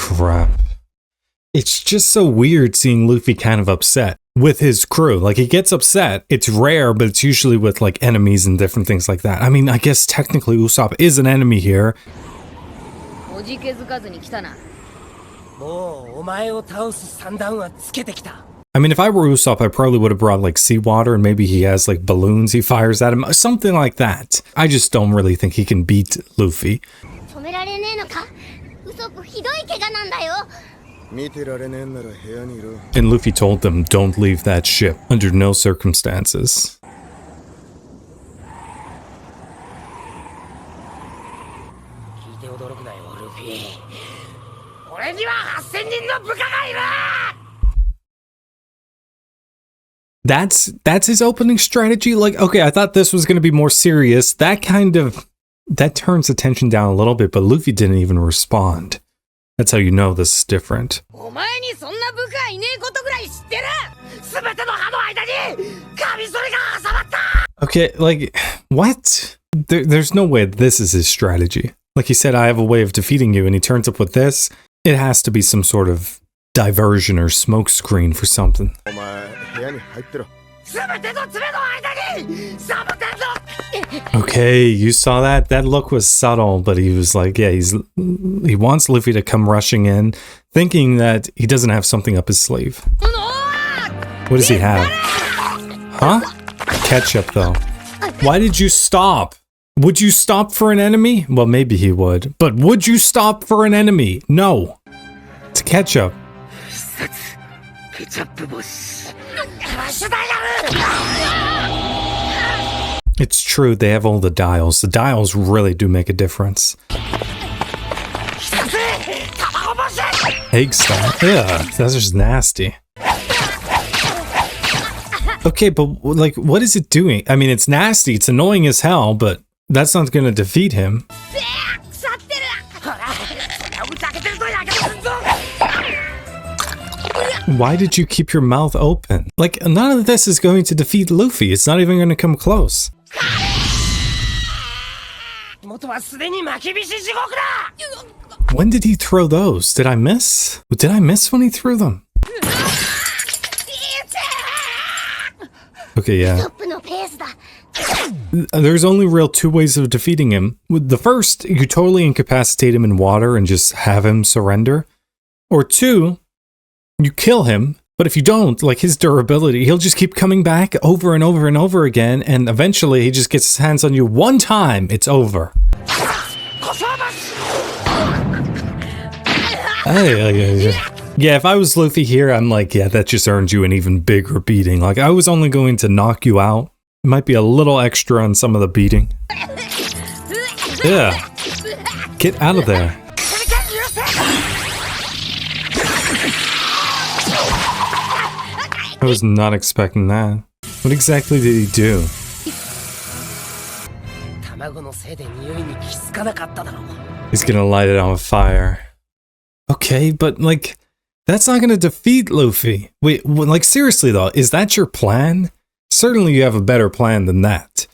crap. It's just so weird seeing Luffy kind of upset with his crew. Like, he gets upset. It's rare, but it's usually with, like, enemies and different things like that. I mean, I guess technically Usopp is an enemy here. I mean, if I were Usopp, I probably would have brought, like, seawater, and maybe he has, like, balloons he fires at him. Something like that. I just don't really think he can beat Luffy. And Luffy told them, don't leave that ship, under no circumstances. That's his opening strategy? Like, okay, I thought this was going to be more serious. That turns the tension down a little bit, but Luffy didn't even respond. That's how you know this is different. Okay, like, what? There's no way this is his strategy. Like he said, I have a way of defeating you, and he turns up with this. It has to be some sort of diversion or smokescreen for something. Okay, you saw that? That look was subtle, but he was like, yeah, he wants Luffy to come rushing in, thinking that he doesn't have something up his sleeve. What does he have? Huh? Ketchup, though. Why did you stop? Would you stop for an enemy? Well, maybe he would. But would you stop for an enemy? No. It's ketchup. It's true, they have all the dials. The dials really do make a difference. Egg style. Yeah, that's just nasty. Okay, but like, what is it doing? I mean, it's nasty, it's annoying as hell, but that's not gonna defeat him. Why did you keep your mouth open? Like, none of this is going to defeat Luffy. It's not even going to come close. When did he throw those? Did I miss? Did I miss when he threw them? Okay, yeah. There's only real two ways of defeating him. The first, you totally incapacitate him in water and just have him surrender. Or two, you kill him, but if you don't, like his durability, he'll just keep coming back over and over and over again, and eventually he just gets his hands on you one time, it's over. Yeah, if I was Luffy here, I'm like, yeah, that just earned you an even bigger beating. Like, I was only going to knock you out. It might be a little extra on some of the beating. Yeah. Get out of there. I was not expecting that. What exactly did he do? He's gonna light it on fire. Okay, but like, that's not gonna defeat Luffy. Wait, like seriously though, is that your plan? Certainly you have a better plan than that.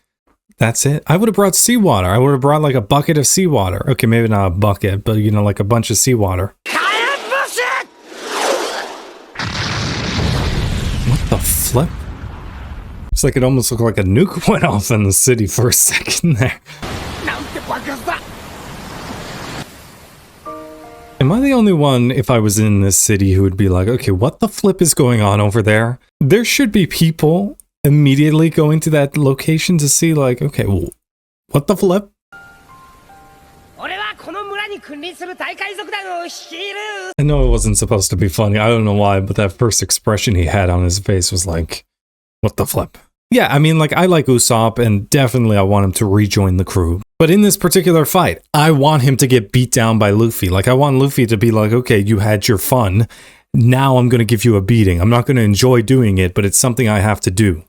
That's it? I would have brought seawater. I would have brought like a bucket of seawater. Okay, maybe not a bucket, but you know, like a bunch of seawater. What the flip? It's like it almost looked like a nuke went off in the city for a second there. Am I the only one, if I was in this city, who would be like, okay, what the flip is going on over there? There should be people immediately going to that location to see, like, okay, well, what the flip? I know it wasn't supposed to be funny, I don't know why, but that first expression he had on his face was like, what the flip? Yeah, I mean, like, I like Usopp, and definitely I want him to rejoin the crew. But in this particular fight, I want him to get beat down by Luffy. Like, I want Luffy to be like, okay, you had your fun. Now I'm going to give you a beating. I'm not going to enjoy doing it, but it's something I have to do.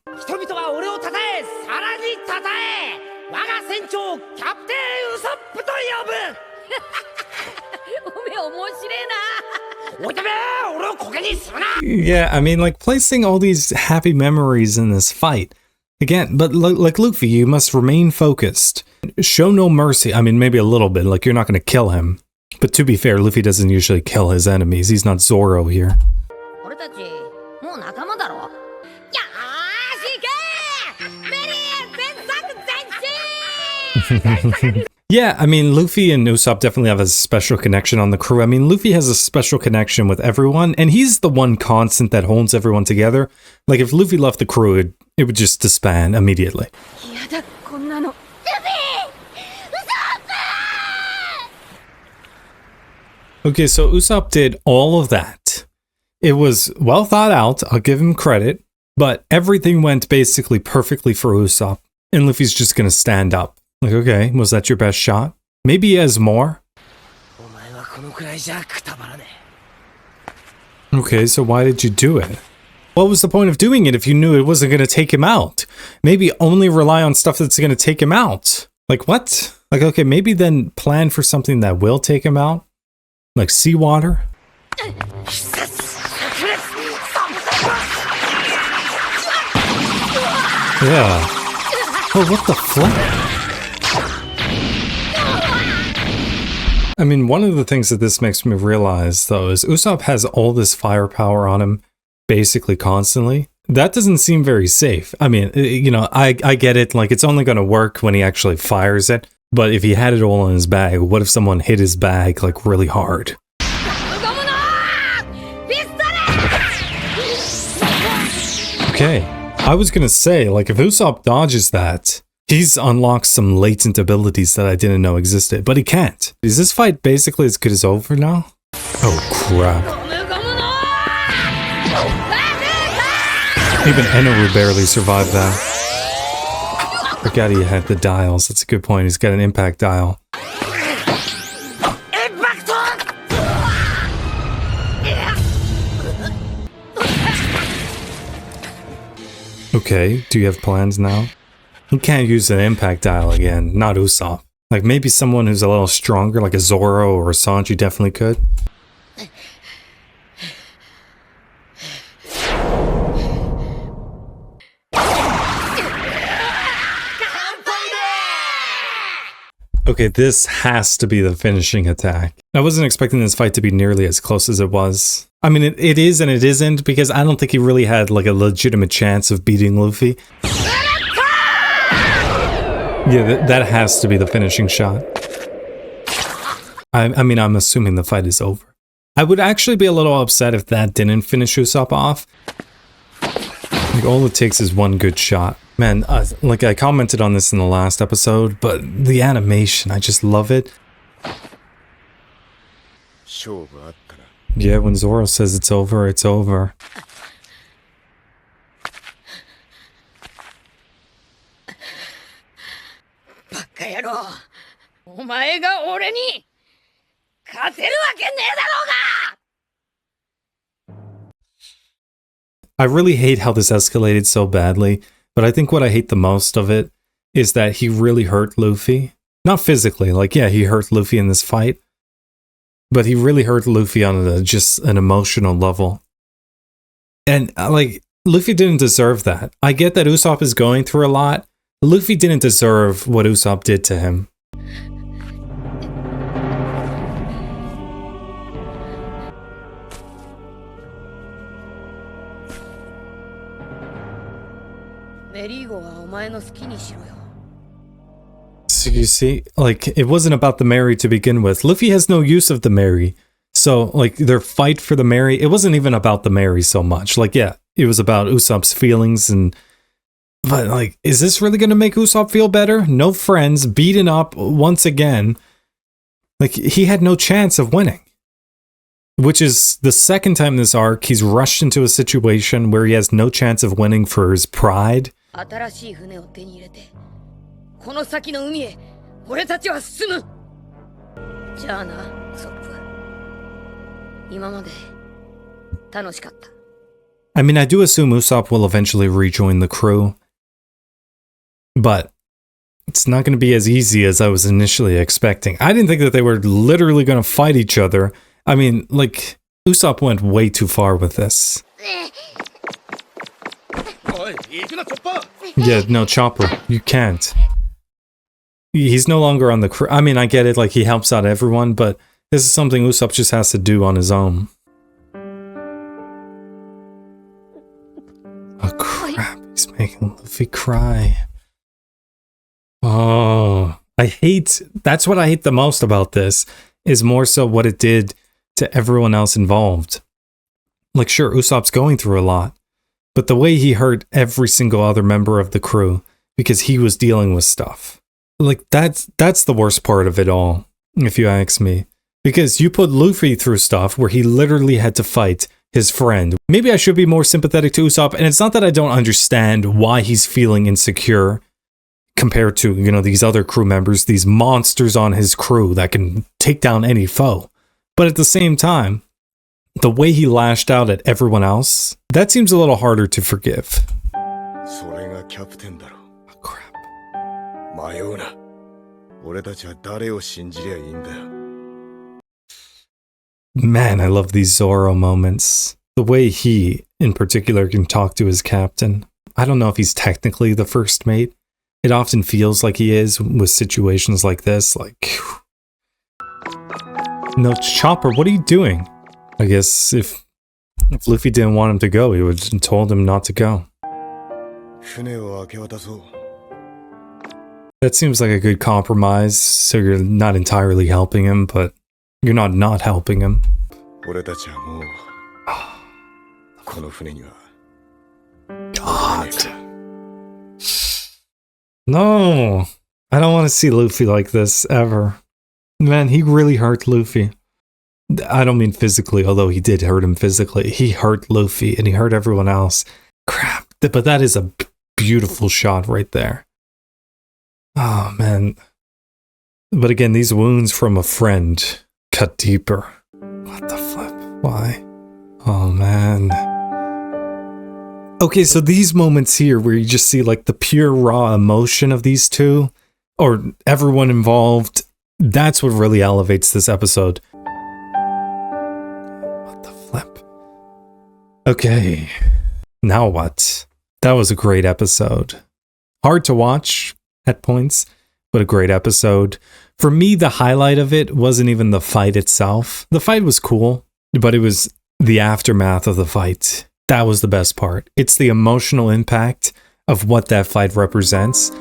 Yeah, I mean, like, placing all these happy memories in this fight. Again, but like Luffy, you must remain focused. Show no mercy. I mean, maybe a little bit, like you're not going to kill him. But to be fair, Luffy doesn't usually kill his enemies. He's not Zoro here. Yeah, I mean, Luffy and Usopp definitely have a special connection on the crew. I mean, Luffy has a special connection with everyone, and he's the one constant that holds everyone together. Like, if Luffy left the crew, it would just disband immediately. Okay, so Usopp did all of that. It was well thought out, I'll give him credit, but everything went basically perfectly for Usopp, and Luffy's just gonna stand up. Like, okay, was that your best shot? Maybe he has more? Okay, so why did you do it? What was the point of doing it if you knew it wasn't going to take him out? Maybe only rely on stuff that's going to take him out. Like, what? Like, okay, maybe then plan for something that will take him out? Like seawater? Yeah. Oh, what the flip? I mean, one of the things that this makes me realize, though, is Usopp has all this firepower on him basically constantly. That doesn't seem very safe. I mean, you know, I get it. Like, it's only going to work when he actually fires it. But if he had it all in his bag, what if someone hit his bag, like, really hard? Okay. I was going to say, like, if Usopp dodges that, he's unlocked some latent abilities that I didn't know existed, but he can't. Is this fight basically as good as over now? Oh, crap. Even Enderu barely survived that. Forgot he had the dials. That's a good point. He's got an impact dial. Okay, do you have plans now? He can't use an impact dial again, not Usopp. Like, maybe someone who's a little stronger, like a Zoro or a Sanji definitely could. Okay, this has to be the finishing attack. I wasn't expecting this fight to be nearly as close as it was. I mean, it is and it isn't, because I don't think he really had, like, a legitimate chance of beating Luffy. Yeah, that has to be the finishing shot. I mean, I'm assuming the fight is over. I would actually be a little upset if that didn't finish Usopp off. Like, all it takes is one good shot. Man, like, I commented on this in the last episode, but the animation, I just love it. Yeah, when Zoro says it's over, it's over. I really hate how this escalated so badly, but I think what I hate the most of it is that he really hurt Luffy. Not physically, like, yeah, he hurt Luffy in this fight, but he really hurt Luffy on just an emotional level. And, like, Luffy didn't deserve that. I get that Usopp is going through a lot. Luffy didn't deserve what Usopp did to him. So you see, like, it wasn't about the Mary to begin with. Luffy has no use of the Mary. So, like, their fight for the Mary, it wasn't even about the Mary so much. Like, yeah, it was about Usopp's feelings and... But, like, is this really going to make Usopp feel better? No friends, beaten up once again. Like, he had no chance of winning. Which is the second time this arc he's rushed into a situation where he has no chance of winning for his pride. I mean, I do assume Usopp will eventually rejoin the crew, but it's not going to be as easy as I was initially expecting. I didn't think that they were literally going to fight each other. I mean, like, Usopp went way too far with this. Yeah, no, Chopper, you can't. He's no longer on the crew. I mean, I get it, like, he helps out everyone, but This is something Usopp just has to do on his own. Oh crap, he's making Luffy cry. Oh, that's what I hate the most about this, is more so what it did to everyone else involved. Like, sure, Usopp's going through a lot, but the way he hurt every single other member of the crew because he was dealing with stuff. Like, that's the worst part of it all, if you ask me. Because you put Luffy through stuff where he literally had to fight his friend. Maybe I should be more sympathetic to Usopp, and it's not that I don't understand why he's feeling insecure compared to, you know, these other crew members, these monsters on his crew that can take down any foe. But at the same time, the way he lashed out at everyone else, that seems a little harder to forgive. Oh, crap. Man, I love these Zoro moments. The way he, in particular, can talk to his captain. I don't know if he's technically the first mate. It often feels like he is with situations like this. Like, no, Chopper, what are you doing? I guess if Luffy didn't want him to go, he would have told him not to go. That seems like a good compromise, so you're not entirely helping him, but you're not helping him. God. No, I don't want to see Luffy like this, ever. Man, he really hurt Luffy. I don't mean physically, although he did hurt him physically. He hurt Luffy, and he hurt everyone else. Crap, but that is a beautiful shot right there. Oh, man. But again, these wounds from a friend cut deeper. What the flip? Why? Oh, man. Okay, so these moments here where you just see like the pure raw emotion of these two, or everyone involved, that's what really elevates this episode. What the flip? Okay, now what? That was a great episode. Hard to watch at points, but a great episode. For me, the highlight of it wasn't even the fight itself. The fight was cool, but it was the aftermath of the fight. That was the best part. It's the emotional impact of what that fight represents